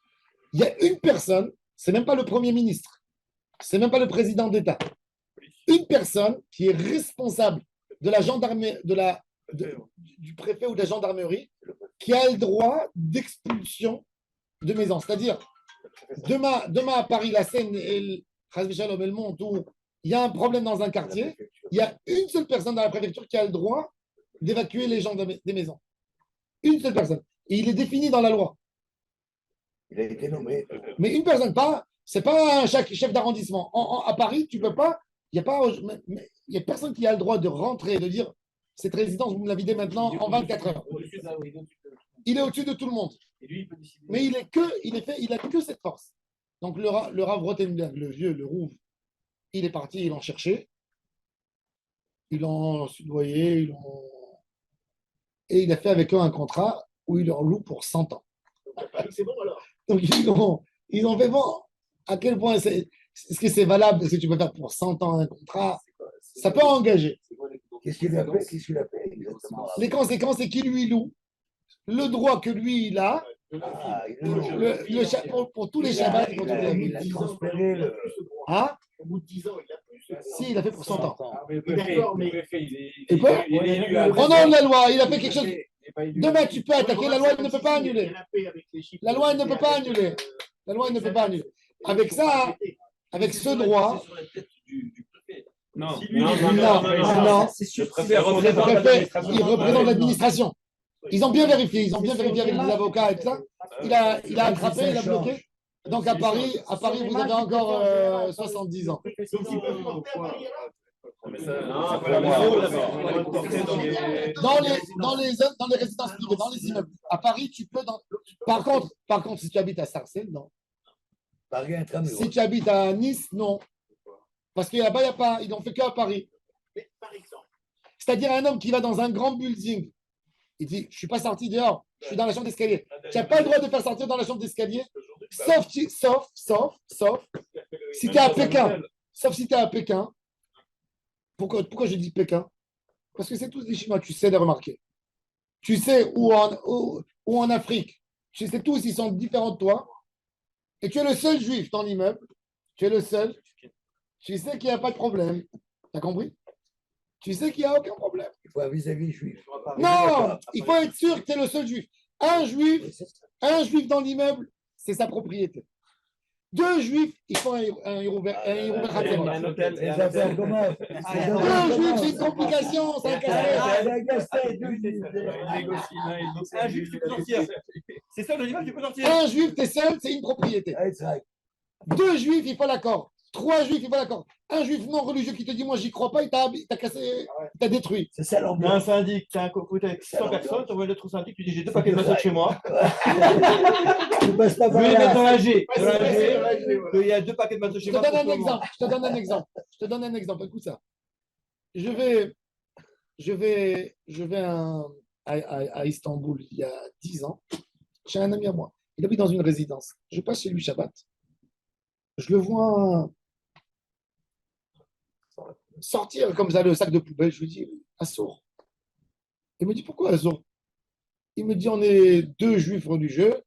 il y a une personne, c'est même pas le Premier ministre, c'est même pas le président d'État, une personne qui est responsable de la gendarmerie, du préfet ou de la gendarmerie, qui a le droit d'expulsion de maison. C'est-à-dire, demain à Paris, la Seine et le monte, où il y a un problème dans un quartier, il y a une seule personne dans la préfecture qui a le droit d'évacuer les gens des maisons. Une seule personne. Et il est défini dans la loi. Il a été nommé. Mais une personne, c'est pas un chef d'arrondissement. À Paris, tu peux pas, il n'y a personne qui a le droit de rentrer, de dire cette résidence, vous me la videz maintenant en 24 heures. Il est au-dessus de tout le monde. Mais il a que cette force. Donc le Rav Rothenberg, le vieux, le Rouve, il est parti, ils l'ont cherché, ils l'ont soudoyé, et il a fait avec eux un contrat où il leur loue pour 100 ans. C'est bon alors. Donc ils ont fait bon. À quel point est-ce que c'est valable? Est-ce que tu peux faire pour 100 ans un contrat? Ça peut engager. Qu'est-ce qu'il a fait? Qu'est-ce qu'il a fait exactement? Les conséquences, c'est qu'il lui loue le droit que lui, il a, pour tous les Shabbats. Il a transféré le. Hein? Au bout de 10 ans, il a plus. Si, il a fait pour 100 ans. D'accord, mais. Et quoi? Au nom de la loi, il a fait quelque chose. Demain, tu peux attaquer, la loi, elle ne peut pas annuler. La loi, elle ne peut pas annuler. La loi, elle ne peut pas annuler. Avec ça, avec ce droit. Non, Le préfet, il représente l'administration. Ils ont bien vérifié avec les avocats et tout ça. Il a attrapé, il a bloqué. Donc à Paris, vous avez encore 70 ans. Dans les résidences privées, dans les immeubles. À Paris, tu peux. Par contre, si tu habites à Sarcelles, non. Si tu habites à Nice, non. Parce que là-bas, il n'y a pas. Ils n'ont fait qu'à Paris. C'est-à-dire un homme qui va dans un grand building. Il dit, je ne suis pas sorti dehors, je suis dans la chambre d'escalier. Tu n'as pas le droit de faire sortir dans la chambre d'escalier, sauf si tu es à Pékin. Sauf si tu es à Pékin. Pourquoi je dis Pékin? Parce que c'est tous des Chinois, tu sais les remarquer. Tu sais où en Afrique, tu sais tous, ils sont différents de toi. Et tu es le seul juif dans l'immeuble. Tu es le seul. Tu sais qu'il n'y a pas de problème. Tu as compris? Tu sais qu'il n'y a aucun problème. Il faut un vis-à-vis juif. Non, il faut être sûr que tu es le seul juif. Un juif dans l'immeuble, c'est sa propriété. 2 juifs, il faut un hôtel. 2 juifs, c'est une complication, c'est un casse-tête. Un juif, tu peux sortir. C'est ça, le niveau, tu peux sortir. Un juif, tu es seul, c'est une propriété. 2 juifs, il faut l'accord. 3 juifs, il faut l'accord. Un juif non religieux qui te dit, moi, j'y crois pas, il t'a cassé, il t'a détruit. C'est ça l'ambiance. Un syndic, tu as un côté avec 100 personnes, tu envoies l'autre au syndic, tu dis, j'ai 2 paquets de massage chez moi. Tu passes pas Je par vais les mettre dans là. la G. Il y a 2 paquets de massage chez Je te moi. donne un exemple. Je te donne un exemple. Écoute ça. Je vais à Istanbul il y a 10 ans. J'ai un ami à moi. Il habite dans une résidence. Je passe chez lui Shabbat. Je le vois sortir comme ça le sac de poubelle. Je lui dis, Assour. Il me dit, pourquoi Assour? Il me dit, on est 2 juifs religieux.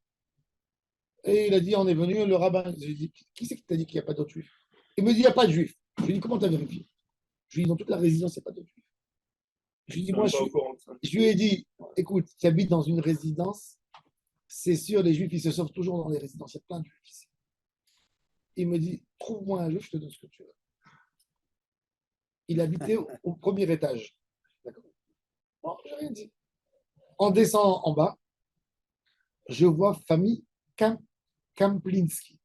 Et il a dit, on est venu, le rabbin. Je lui ai dit, qui c'est qui t'a dit qu'il n'y a pas d'autres juifs? Il me dit, il n'y a pas de juifs. Je lui ai dit, comment tu as vérifié? Je lui ai dit, dans toute la résidence, il n'y a pas d'autres juifs. Je lui ai dit, je lui ai dit, écoute, tu habites dans une résidence, c'est sûr, les juifs, ils se sauvent toujours dans les résidences. Il y a plein de juifs ici. Il me dit, trouve-moi un juif, je te donne ce que tu veux. Il habitait au premier étage. D'accord. Bon, j'ai rien dit. On descend en bas, je vois famille Kamplinski.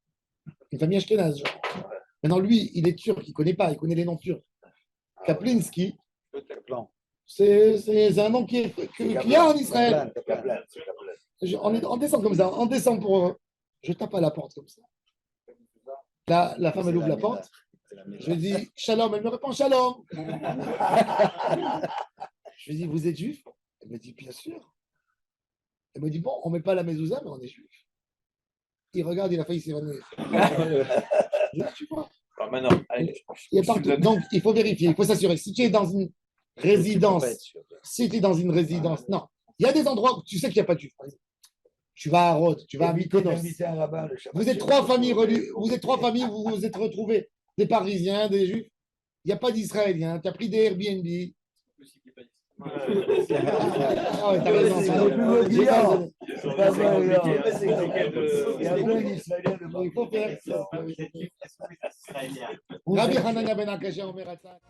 Une famille ashkénaze, genre. Maintenant, lui, il est turc, il ne connaît pas, il connaît les noms turcs. Kaplinski, c'est un nom qu'il y a en Israël. On descend comme ça, on descend pour. Je tape à la porte comme ça. La femme, elle ouvre la porte. Je lui dis Shalom, elle me répond Shalom. Je lui dis, vous êtes juif? Elle me dit, bien sûr. Elle me dit, bon, on ne met pas la mezouza, mais on est juif. Il regarde, il a failli s'évanouir. Là, tu vois. Alors maintenant, allez, Il y a partout. Donc, il faut vérifier, il faut s'assurer. Si tu es dans une résidence, si tu es dans une résidence, non. Il y a des endroits où tu sais qu'il n'y a pas de juifs. Tu vas à Rhodes, tu vas à Mykonos. Vous êtes trois familles, vous êtes trois familles, vous vous êtes retrouvés. Des Parisiens, des Juifs. Il n'y a pas d'Israéliens. Tu as pris des Airbnb. Ah ouais, t'as raison. C'est ça. le plus beau J'ai pas client. donné. C'est pas vrai, regarde. Il y a plein d'Israéliens. Il faut faire ça. Rabbi Hanania ben Akasha, Omer Hatzak.